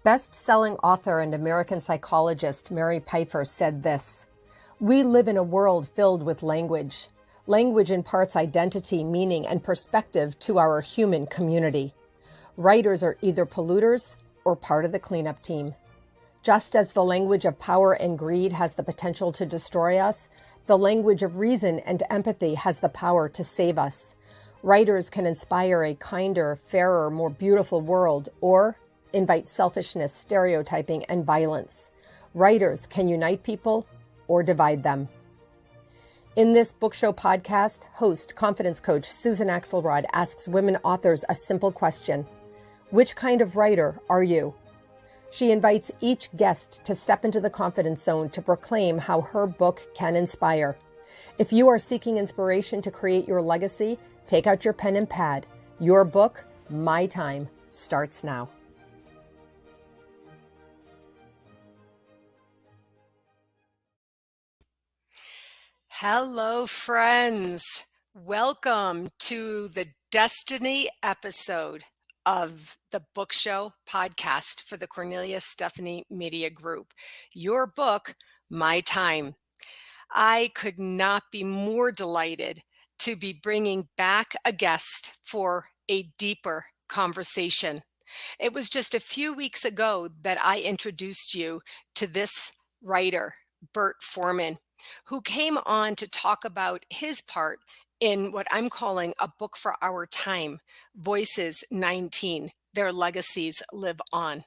Best-selling author and American psychologist Mary Pfeiffer said this: "We live in a world filled with language. Language imparts identity, meaning, and perspective to our human community. Writers are either polluters or part of the cleanup team. Just as the language of power and greed has the potential to destroy us, the language of reason and empathy has the power to save us. Writers can inspire a kinder, fairer, more beautiful world, or invite selfishness, stereotyping, and violence. Writers can unite people or divide them." In this book show podcast, host, confidence coach Susan Axelrod asks women authors a simple question: which kind of writer are you? She invites each guest to step into the confidence zone to proclaim how her book can inspire. If you are seeking inspiration to create your legacy, take out your pen and pad. Your book, My Time, starts now. Hello, friends. Welcome to the Destiny episode of the Book Show podcast for the Cornelia Stephanie Media Group. Your book, My Time. I could not be more delighted to be bringing back a guest for a deeper conversation. It was just a few weeks ago that I introduced you to this writer, Bert Foreman, who came on to talk about his part in what I'm calling a book for our time, Voices 19, Their Legacies Live On.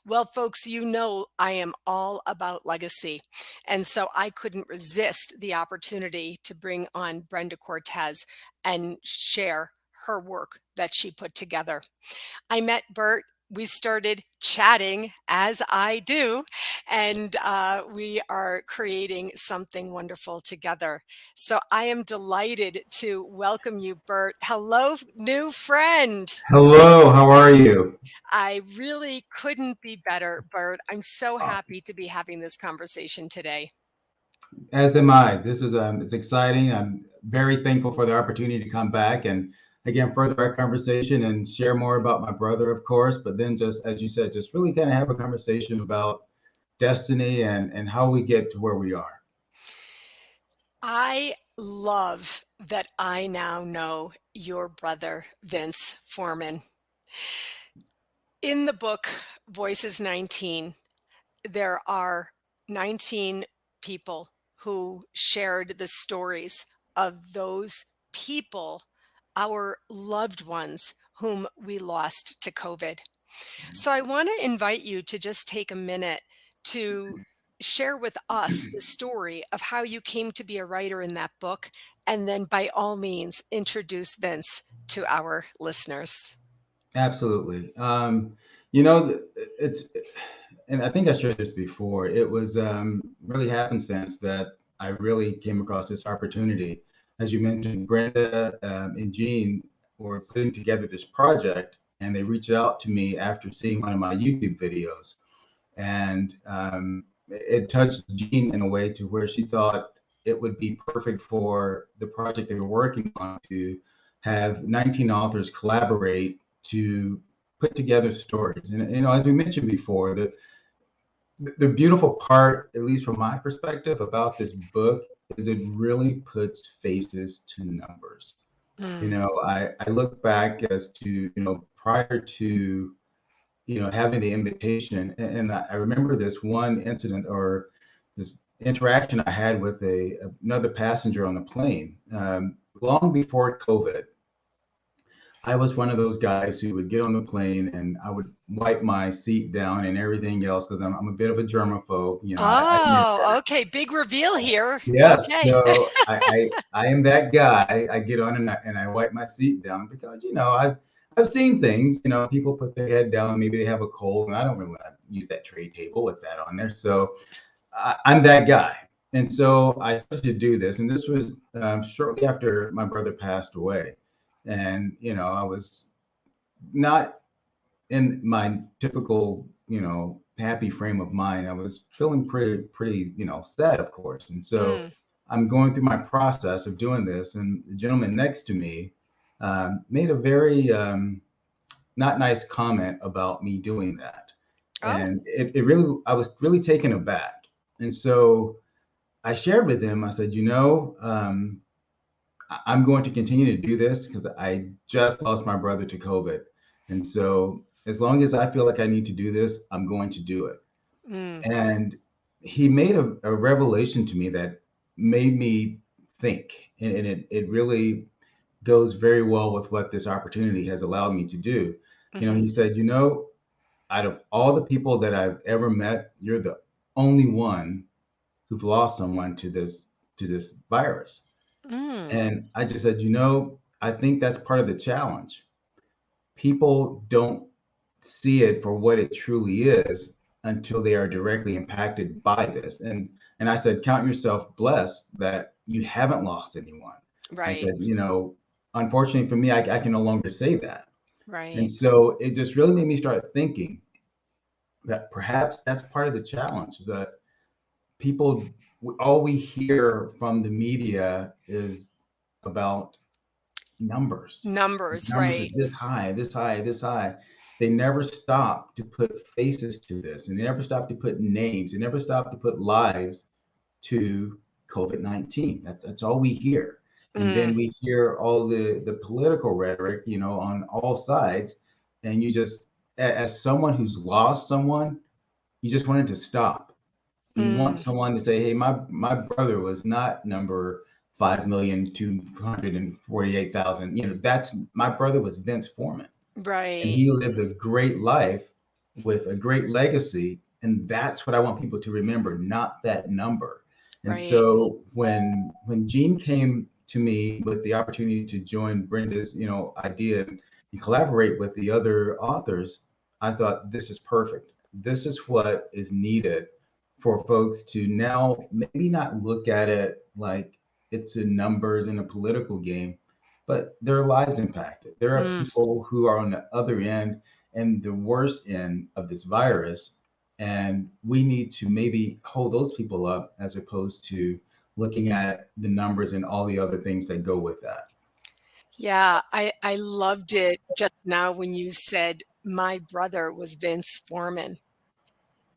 Well, folks, you know I am all about legacy, and so I couldn't resist the opportunity to bring on Brenda Cortez and share her work that she put together. I met Bert. We started chatting, as I do, and we are creating something wonderful together. So I am delighted to welcome you, Bert. Hello, new friend. Hello, how are you? I really couldn't be better, Bert. I'm so Awesome. happy to be having this conversation today. As am I. This is it's exciting. I'm very thankful for the opportunity to come back and again further our conversation and share more about my brother, of course, but then just as you said, just really kind of have a conversation about destiny and how we get to where we are. I love that I now know your brother, Vince Foreman. In the book, Voices 19, there are 19 people who shared the stories of those people, our loved ones, whom we lost to COVID. So I want to invite you to just take a minute to share with us the story of how you came to be a writer in that book, and then by all means, introduce Vince to our listeners. Absolutely. You know, it's, and I think I shared this before. It was really happenstance that I really came across this opportunity. As you mentioned, Brenda and Jean were putting together this project, and they reached out to me after seeing one of my YouTube videos, and it touched Jean in a way to where she thought it would be perfect for the project they were working on to have 19 authors collaborate to put together stories. And you know, as we mentioned before, the beautiful part, at least from my perspective, about this book is it really puts faces to numbers. You know, I look back as to, you know, prior to, you know, having the invitation, and I remember this one incident or this interaction I had with another passenger on the plane long before COVID. I was one of those guys who would get on the plane and I would wipe my seat down and everything else because I'm a bit of a germaphobe. You know, I admit that. Okay. Big reveal here. Yes, Okay. so I am that guy. I get on and I wipe my seat down because, you know, I've seen things, you know, people put their head down, maybe they have a cold, and I don't really want to use that tray table with that on there. So I'm that guy. And so I started to do this, and this was shortly after my brother passed away. And, you know, I was not in my typical, you know, happy frame of mind. I was feeling pretty, you know, sad, of course. And so Mm. I'm going through my process of doing this, and the gentleman next to me made a very not nice comment about me doing that. Oh. And it really, I was really taken aback. And so I shared with him, I said, I'm going to continue to do this because I just lost my brother to COVID. And so as long as I feel like I need to do this, I'm going to do it. Mm, And he made a revelation to me that made me think. And it really goes very well with what this opportunity has allowed me to do. mhm, He said, out of all the people that I've ever met, you're the only one who've lost someone to this virus. mm, And I just said, I think that's part of the challenge. People don't see it for what it truly is until they are directly impacted by this. And I said, count yourself blessed that you haven't lost anyone. I right, said, unfortunately for me, I can no longer say that. And right. so it just really made me start thinking that perhaps that's part of the challenge, that people, all we hear from the media is about numbers. Numbers, Numbers are right. this high, this high, this high. They never stop to put faces to this, and they never stop to put names. They never stop to put lives to COVID-19. That's all we hear. And then Mm, we hear all the political rhetoric, on all sides. And you just, as someone who's lost someone, you just want it to stop. You want mm, someone to say, "Hey, my brother was not number 5,248,000." That's my brother was Vince Foreman, and right, he lived a great life with a great legacy, and that's what I want people to remember, not that number. And right. so when Gene came to me with the opportunity to join Brenda's, idea and collaborate with the other authors, I thought this is perfect. This is what is needed for folks to now maybe not look at it like it's a numbers in a political game, but their lives impacted. There are Mm. people who are on the other end and the worst end of this virus. And we need to maybe hold those people up as opposed to looking at the numbers and all the other things that go with that. Yeah, I loved it just now when you said my brother was Vince Foreman.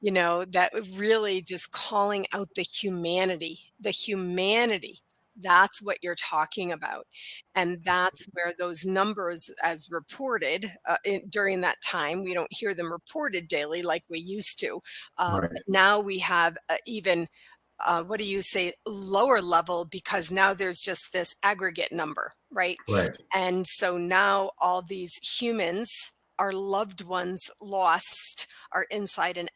That really just calling out the humanity, the humanity. That's what you're talking about. And that's where those numbers, as reported during that time, we don't hear them reported daily like we used to. Right, But now we have even, what do you say, lower level because now there's just this aggregate number, right? correct. And so now all these humans, our loved ones lost, are inside an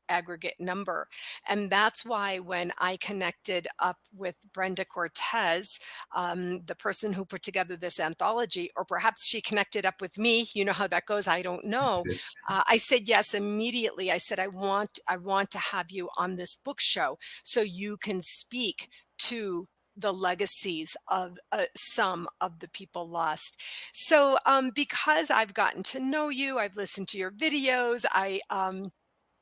aggregate number. And that's why when I connected up with Brenda Cortez, the person who put together this anthology, or perhaps she connected up with me, you know how that goes, I don't know. I said yes immediately. I said, I want to have you on this book show so you can speak to the legacies of some of the people lost. So, because I've gotten to know you, I've listened to your videos,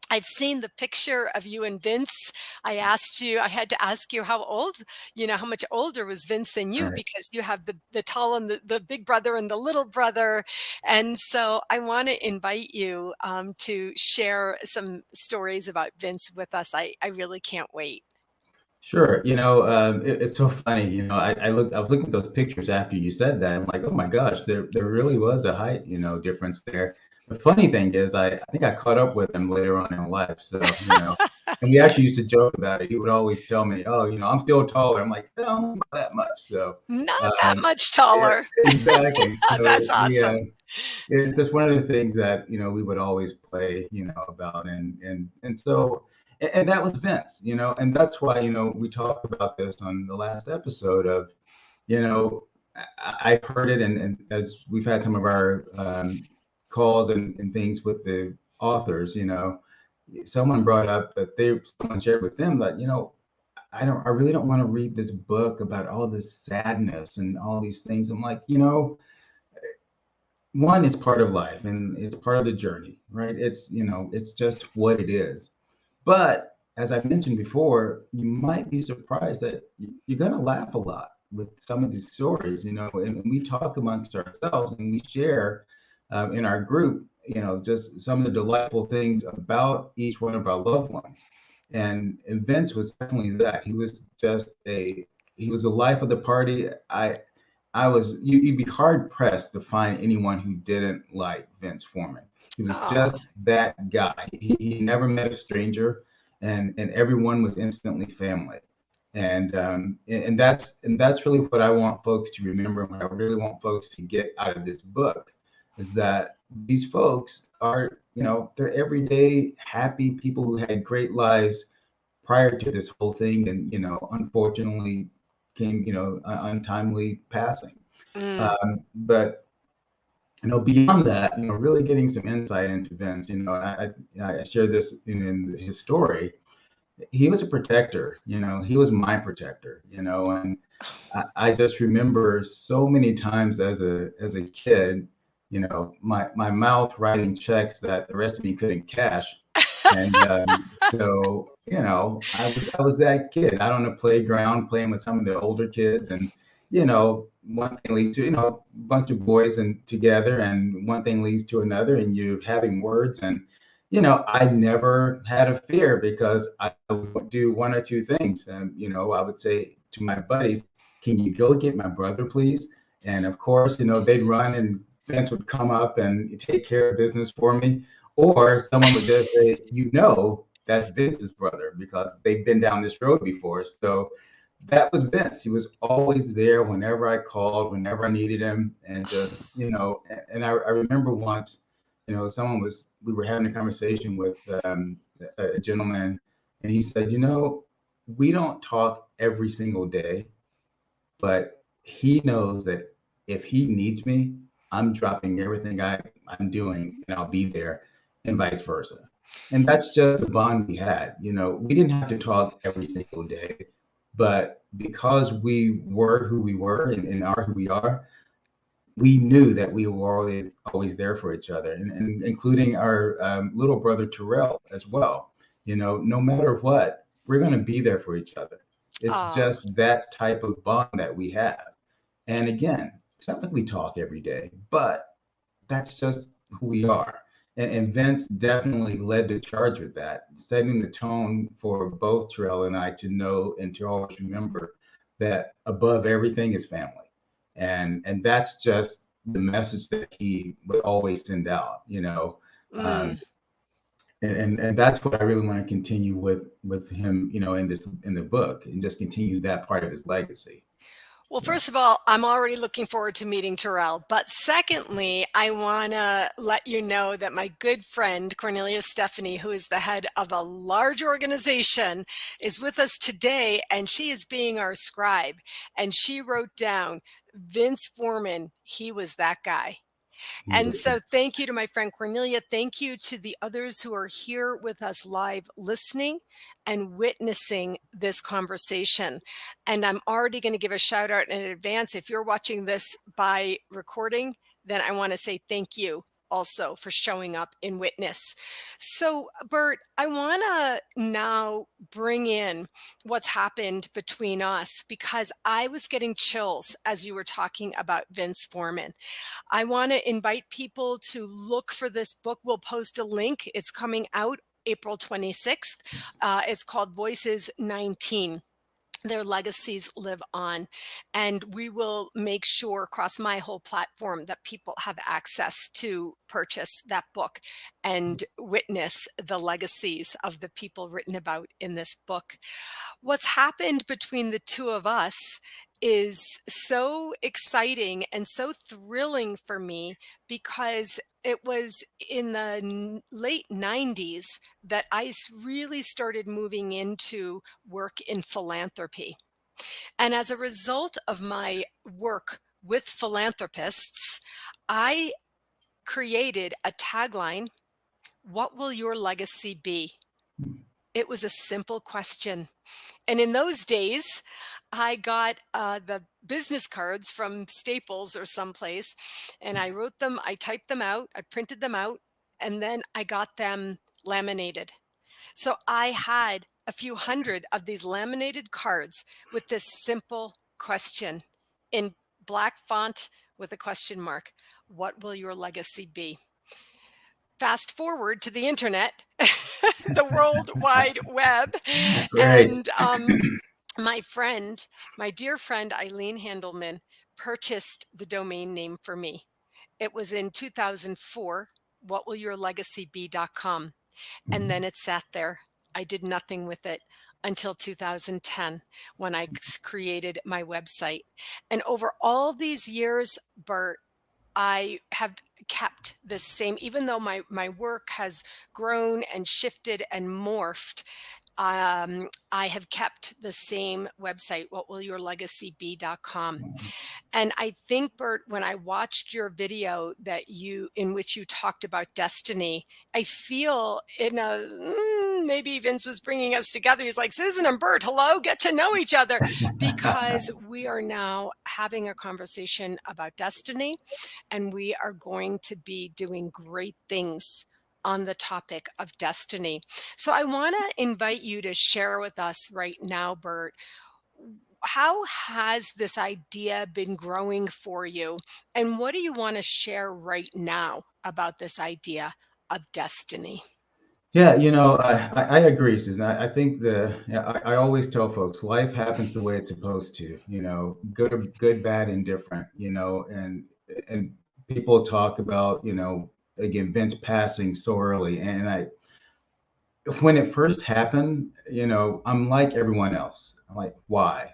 I've seen the picture of you and Vince. I had to ask you how old, how much older was Vince than you Right. because you have the tall and the big brother and the little brother. And so I want to invite you to share some stories about Vince with us. I really can't wait. Sure. It's so funny. I was looking at those pictures after you said that. I'm like, oh my gosh, there really was a height, difference there. The funny thing is, I think I caught up with him later on in life. So, and we actually used to joke about it. He would always tell me, oh, I'm still taller. I'm like, no, not that much. So, Not that um, much yeah, taller. exactly. So That's awesome. it's just one of the things that we would always play about, and so and that was Vince, and that's why we talked about this on the last episode of you know I've heard it, and as we've had some of our calls and things with the authors, someone brought up that someone shared with them that I really don't want to read this book about all this sadness and all these things. I'm like, one is part of life and it's part of the journey, right? It's just what it is. But as I mentioned before, you might be surprised that you're going to laugh a lot with some of these stories, and we talk amongst ourselves and we share in our group. just some of the delightful things about each one of our loved ones. And Vince was definitely that. He was the life of the party. You'd be hard pressed to find anyone who didn't like Vince Foreman. He was Oh, just that guy. He never met a stranger, and everyone was instantly family. And that's really what I want folks to remember, and what I really want folks to get out of this book, is that these folks are, they're everyday happy people who had great lives prior to this whole thing, and unfortunately came, untimely passing. mm, But beyond that, really getting some insight into Vince. I shared this in his story. He was a protector. He was my protector. And I just remember so many times as a kid, my mouth writing checks that the rest of me couldn't cash. And so, I was that kid out on the playground playing with some of the older kids, and one thing leads to a bunch of boys and together, and one thing leads to another, and you having words. And I never had a fear, because I would do one or two things, and I would say to my buddies, "Can you go get my brother, please?" And of course, they'd run, and Vince would come up and take care of business for me. Or someone would just say, that's Vince's brother, because they've been down this road before. So that was Vince. He was always there whenever I called, whenever I needed him. And just, and I remember once, we were having a conversation with a gentleman, and he said, we don't talk every single day, but he knows that if he needs me, I'm dropping everything I'm doing, and I'll be there, and vice versa. And that's just the bond we had. We didn't have to talk every single day, but because we were who we were, and are who we are, we knew that we were always there for each other, and including our little brother Terrell as well. No matter what, we're going to be there for each other. It's oh, just that type of bond that we have. And again, it's not that we talk every day, but that's just who we are. And Vince definitely led the charge with that, setting the tone for both Terrell and I to know and to always remember that above everything is family. And that's just the message that he would always send out, mm. and that's what I really want to continue with him, in the book, and just continue that part of his legacy. Well, So, first of all, I'm already looking forward to meeting Terrell. But secondly, I want to let you know that my good friend Cornelia Stephanie, who is the head of a large organization, is with us today, and she is being our scribe. And she wrote down Vince Foreman. He was that guy. And so thank you to my friend Cornelia. Thank you to the others who are here with us live listening and witnessing this conversation. And I'm already going to give a shout out in advance. If you're watching this by recording, then I want to say thank you also for showing up in witness. So, Bert, I want to now bring in what's happened between us, because I was getting chills as you were talking about Vince Foreman. I want to invite people to look for this book. We'll post a link. It's coming out April 26th. It's called Voices 19. Their legacies live on. And we will make sure across my whole platform that people have access to purchase that book and witness the legacies of the people written about in this book. What's happened between the two of us is so exciting and so thrilling for me, because it was in the late 90s that really started moving into work in philanthropy. And as a result of my work with philanthropists, I created a tagline: "What will your legacy be?" It was a simple question. And in those days, I got the business cards from Staples or someplace, and I wrote them, I typed them out, I printed them out, and then I got them laminated. So I had a few hundred of these laminated cards with this simple question in black font with a question mark: "What will your legacy be?" fast forward to the internet, the World Wide Web, Great. and my dear friend Eileen Handelman, purchased the domain name for me. It was in 2004, whatwillyourlegacybe.com. And then it sat there. I did nothing with it until 2010 when I created my website. And over all these years, Bert, I have kept the same, even though my work has grown and shifted and morphed. I have kept the same website, whatwillyourlegacybe.com. And I think, Bert, when I watched your video in which you talked about destiny, I feel maybe Vince was bringing us together. He's like, Susan and Bert, hello, get to know each other, because we are now having a conversation about destiny, and we are going to be doing great things on the topic of destiny. So I want to invite you to share with us right now, Bert, how has this idea been growing for you? And what do you want to share right now about this idea of destiny? Yeah, I agree, Susan. I think I always tell folks life happens the way it's supposed to, good, bad, indifferent, and people talk about, again, Vince passing so early. And when it first happened, I'm like everyone else. I'm like, why?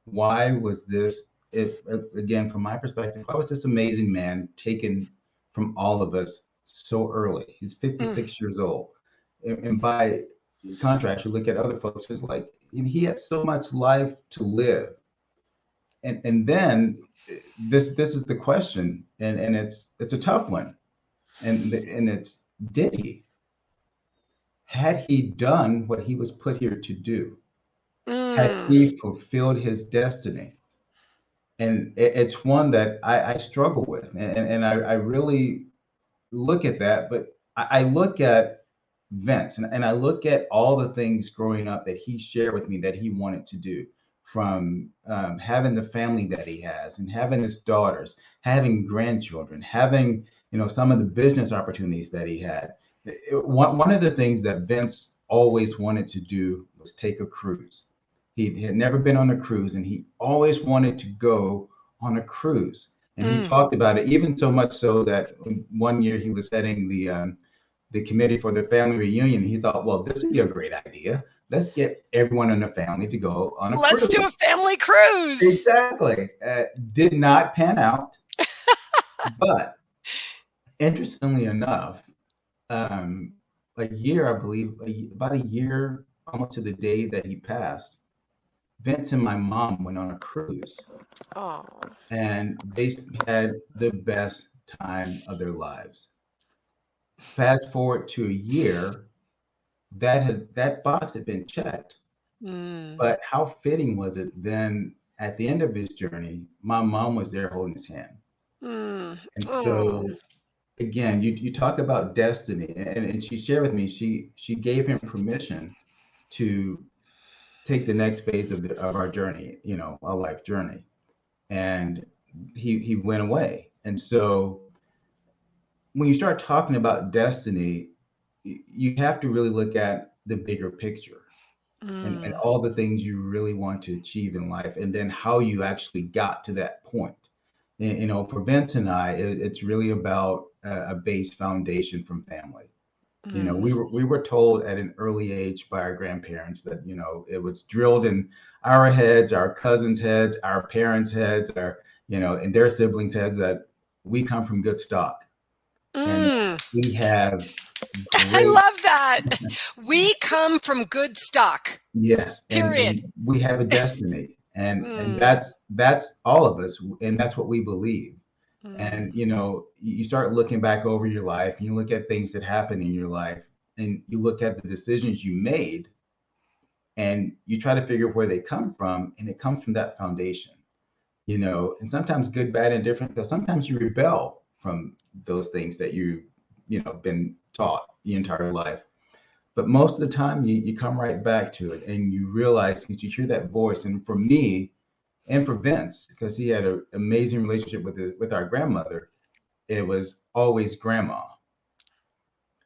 Why was this, again, from my perspective, why was this amazing man taken from all of us so early? He's Mm, 56 years old. And by contrast, you look at other folks, it's like he had so much life to live. And then this is the question, and it's a tough one. And it's, did he? Had he done what he was put here to do? Had mm, he fulfilled his destiny? And it's one that I struggle with, and I really look at that. But I look at Vince, and I look at all the things growing up that he shared with me that he wanted to do, from having the family that he has, and having his daughters, having grandchildren, having some of the business opportunities that he had. One of the things that Vince always wanted to do was take a cruise. He had never been on a cruise, and he always wanted to go on a cruise. And he mm. talked about it, even so much so that one year he was heading the committee for the family reunion. He thought, well, this would be a great idea. Let's get everyone in the family to go on a Let's do cruise. a family cruise. Exactly. Did not pan out, but interestingly enough, a year, I believe, about a year, almost to the day that he passed, Vince and my mom went on a cruise, Oh, and they had the best time of their lives. Fast forward to a year, that box had been checked. mm, But how fitting was it then, at the end of his journey, my mom was there holding his hand. mm. And Oh, so again, you talk about destiny, and she shared with me, she gave him permission to take the next phase of our journey, our life journey. And he went away. And so when you start talking about destiny, you have to really look at the bigger picture, and mm, all the things you really want to achieve in life, and then how you actually got to that point. And, for Vince and I, it's really about a base foundation from family. mm, We were told at an early age by our grandparents that it was drilled in our heads, our cousins' heads, our parents' heads, and their siblings' heads, that we come from good stock, and mm. we have I great. love that. We come from good stock, Yes, and period. we have a destiny, and Mm, that's all of us, and that's what we believe. mm, And you start looking back over your life, and you look at things that happen in your life, and you look at the decisions you made, and you try to figure where they come from, and it comes from that foundation. And sometimes good, bad, and different, because sometimes you rebel from those things that been taught the entire life. But most of the time, you come right back to it, and you realize, because you hear that voice. And for me, and for Vince, because he had an amazing relationship with our grandmother, it was always grandma.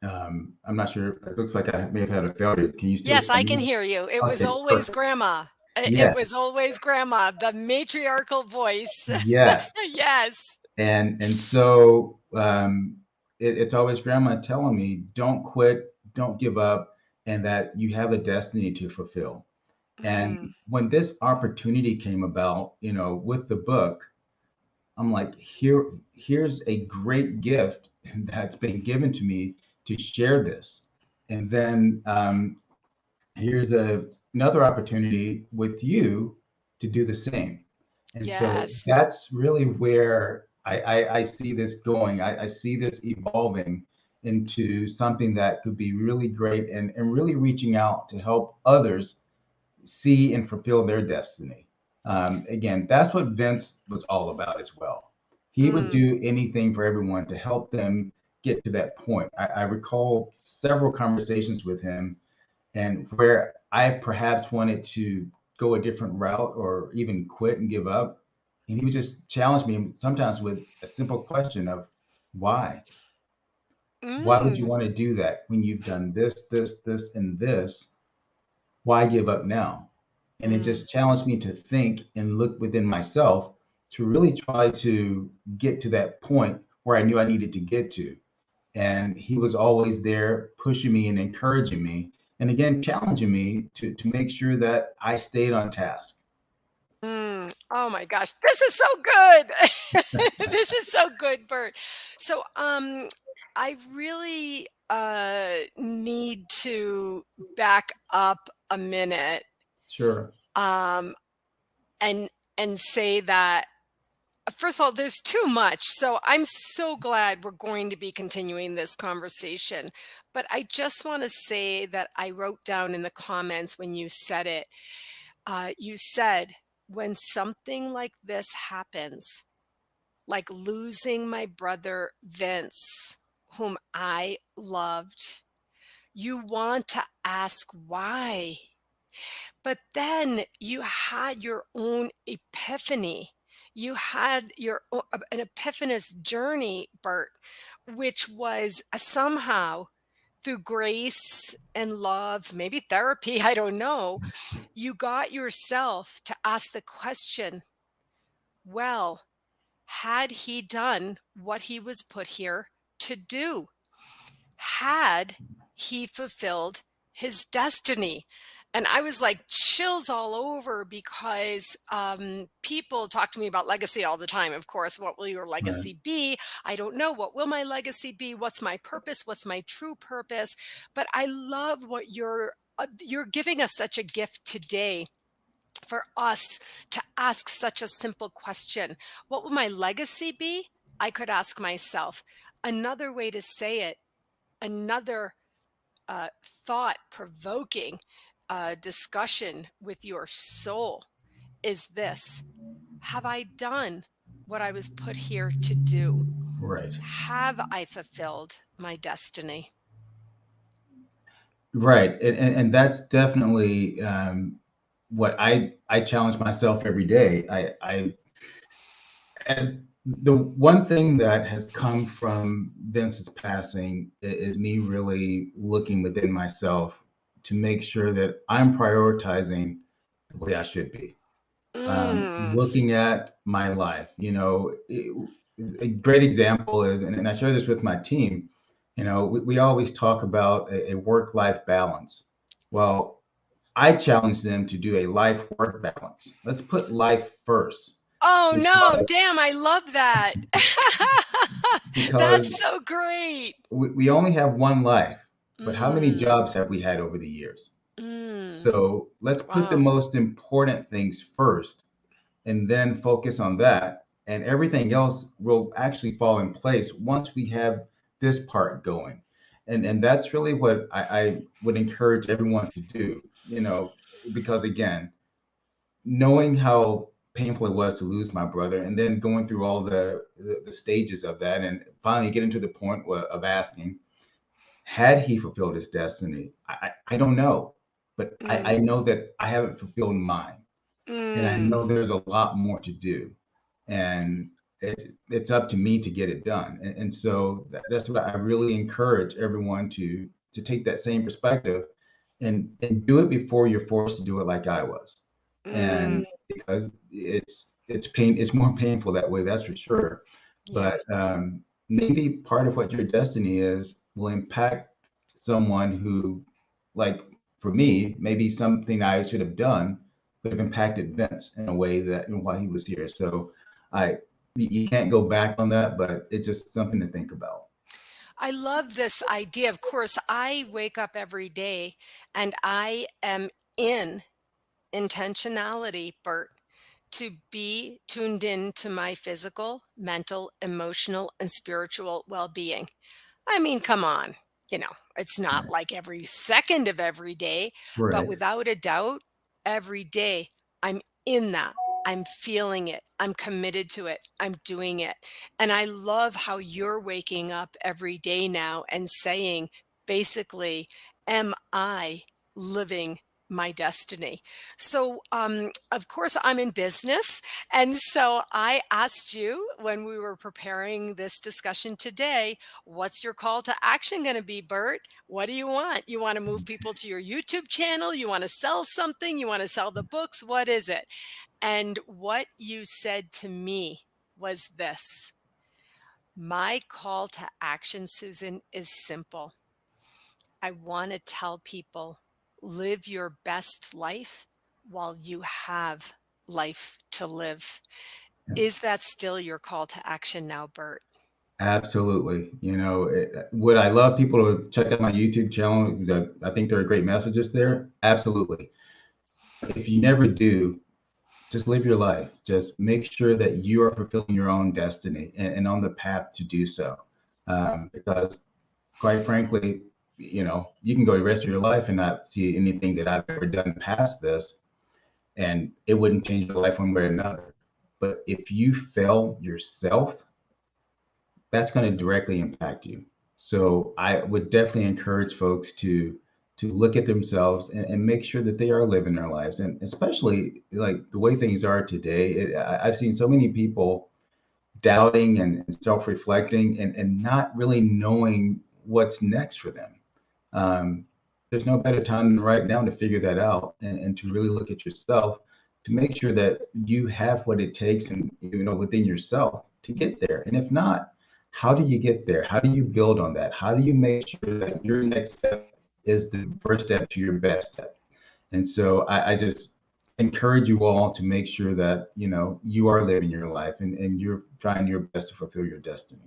I'm not sure. It looks like I may have had a failure. Can you still Yes, hear I can me? hear you. It was Okay, always perfect. grandma. It was Yes, always grandma, the matriarchal voice. yes. Yes. And so it's always grandma telling me, don't quit, don't give up, and that you have a destiny to fulfill. And Mm, when this opportunity came about, with the book, I'm like, here's a great gift that's been given to me to share this. And then here's another opportunity with you to do the same. And so yes. that's really where I see this going. I see this evolving into something that could be really great, and really reaching out to help others see and fulfill their destiny. Again, that's what Vince was all about as well. He would Mm, do anything for everyone to help them get to that point. I recall several conversations with him, and where I perhaps wanted to go a different route or even quit and give up. And he would just challenge me sometimes with a simple question of why? Why would you mm, want to do that when you've done this, this, this, and this? Why give up now? And it mm, just challenged me to think and look within myself to really try to get to that point where I knew I needed to get to. And he was always there pushing me and encouraging me, and again challenging me to make sure that I stayed on task. mm. Oh my gosh, this is so good. This is so good, Bert. So, I really need to back up a minute, Sure. um, and say that first of all, there's too much. So I'm so glad we're going to be continuing this conversation. But I just want to say that I wrote down in the comments when you said it. You said, when something like this happens, like losing my brother Vince, whom I loved, you want to ask why. But then you had your own epiphany. You had an epiphanous journey, Bert, which was somehow through grace and love, maybe therapy, I don't know, you got yourself to ask the question, well, had he done what he was put here to do? Had he fulfilled his destiny? And I was like chills all over because people talk to me about legacy all the time. Of course, what will your Right. legacy be? I don't know. What will my legacy be? What's my purpose? What's my true purpose? But I love what you're giving us such a gift today for us to ask such a simple question. What will my legacy be? I could ask myself. Another way to say it, another thought provoking discussion with your soul is this: have I done what I was put here to do? Right. Have I fulfilled my destiny? Right. And that's definitely what I challenge myself every day. I as the one thing that has come from Vince's passing is me really looking within myself to make sure that I'm prioritizing the way I should be. Mm. Looking at my life, a great example is, and I share this with my team, we always talk about a work-life balance. Well, I challenge them to do a life-work balance. Let's put life first Oh no, because damn, I love that. because That's so great. we only have one life, but how many Mm. jobs have we had over the years? Mm. So let's put the Wow. most important things first and then focus on that. And everything else will actually fall in place once we have this part going. And that's really what I would encourage everyone to do, because again, knowing how painful it was to lose my brother and then going through all the stages of that and finally getting to the point of asking, had he fulfilled his destiny? I don't know, but I Mm. know that I haven't fulfilled mine. And I Mm. know there's a lot more to do. And it's up to me to get it done. And so that's what I really encourage everyone to take that same perspective and do it before you're forced to do it like I was. Mm, And because it's more painful that way, that's for sure. yeah. But maybe part of what your destiny is will impact someone who, like for me, maybe something I should have done would have impacted Vince in a way that while he was here. So I you can't go back on that, but it's just something to think about. I love this idea. Of course, I wake up every day and I am in intentionality, Bert, to be tuned in to my physical, mental, emotional, and spiritual well being. I mean, come on. It's not like every second of every day, but Right. without a doubt, every day I'm in that. I'm feeling it. I'm committed to it. I'm doing it. And I love how you're waking up every day now and saying, basically, am I living my destiny? So, of course, I'm in business. And so I asked you when we were preparing this discussion today, what's your call to action going to be, Bert? What do you want? You want to move people to your YouTube channel? You want to sell something? You want to sell the books? What is it? And what you said to me was this: my call to action, Susan, is simple. I want to tell people, live your best life while you have life to live. Is that still your call to action now, Bert? Absolutely. Would I love people to check out my YouTube channel? I think there are great messages there. Absolutely. If you never do, just live your life. Just make sure that you are fulfilling your own destiny and on the path to do so. Because, quite frankly, you can go the rest of your life and not see anything that I've ever done past this, and it wouldn't change your life one way or another. But if you fail yourself, that's going to directly impact you. So I would definitely encourage folks to look at themselves and make sure that they are living their lives, and especially like the way things are today. I've seen so many people doubting and self-reflecting and not really knowing what's next for them. Um, there's no better time than right now to figure that out and to really look at yourself to make sure that you have what it takes and within yourself to get there. And if not, how do you get there? How do you build on that? How do you make sure that your next step is the first step to your best step? And so I just encourage you all to make sure that you are living your life and you're trying your best to fulfill your destiny.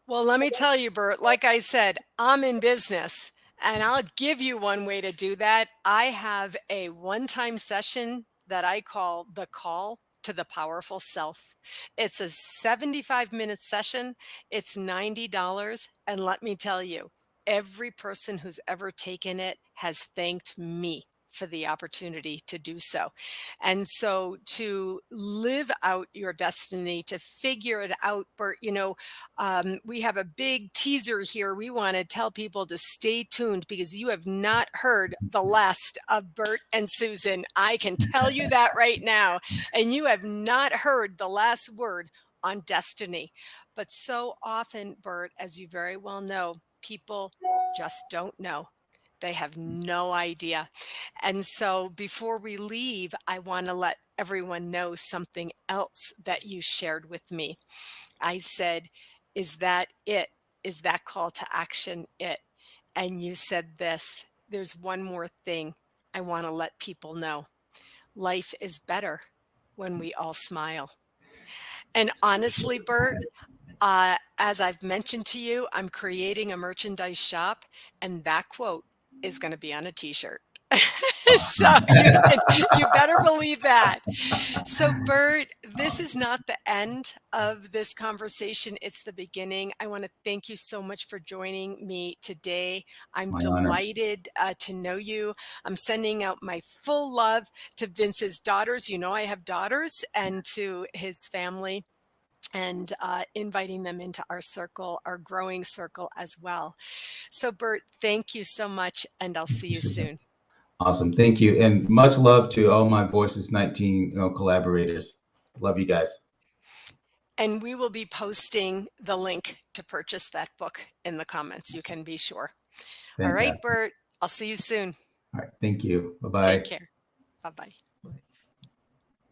Well, let me tell you, Bert, like I said, I'm in business and I'll give you one way to do that. I have a one time session that I call the call to the powerful self. It's a 75-minute session, it's $90. And let me tell you, every person who's ever taken it has thanked me for the opportunity to do so. And so to live out your destiny, to figure it out, Bert, we have a big teaser here. We want to tell people to stay tuned because you have not heard the last of Bert and Susan. I can tell you that right now. And you have not heard the last word on destiny. But so often, Bert, as you very well know, people just don't know. They have no idea. And so before we leave, I want to let everyone know something else that you shared with me. I said, is that it? Is that call to action it? And you said this: there's one more thing I want to let people know. Life is better when we all smile. And honestly, Bert, as I've mentioned to you, I'm creating a merchandise shop, and that quote is going to be on a t-shirt. So you better believe that. So, Bert, this is not the end of this conversation. It's the beginning. I want to thank you so much for joining me today. I'm My honor. delighted to know you. I'm sending out my full love to Vince's daughters. You know, I have daughters, and to his family, and inviting them into our circle, our growing circle as well. So, Bert, thank you so much, and I'll see you soon. Awesome. Thank you. And much love to all my Voices 19 collaborators. Love you guys. And we will be posting the link to purchase that book in the comments. You can be sure. All right, Fantastic. Bert, I'll see you soon. All right. Thank you. Take Bye-bye. care. Bye-bye.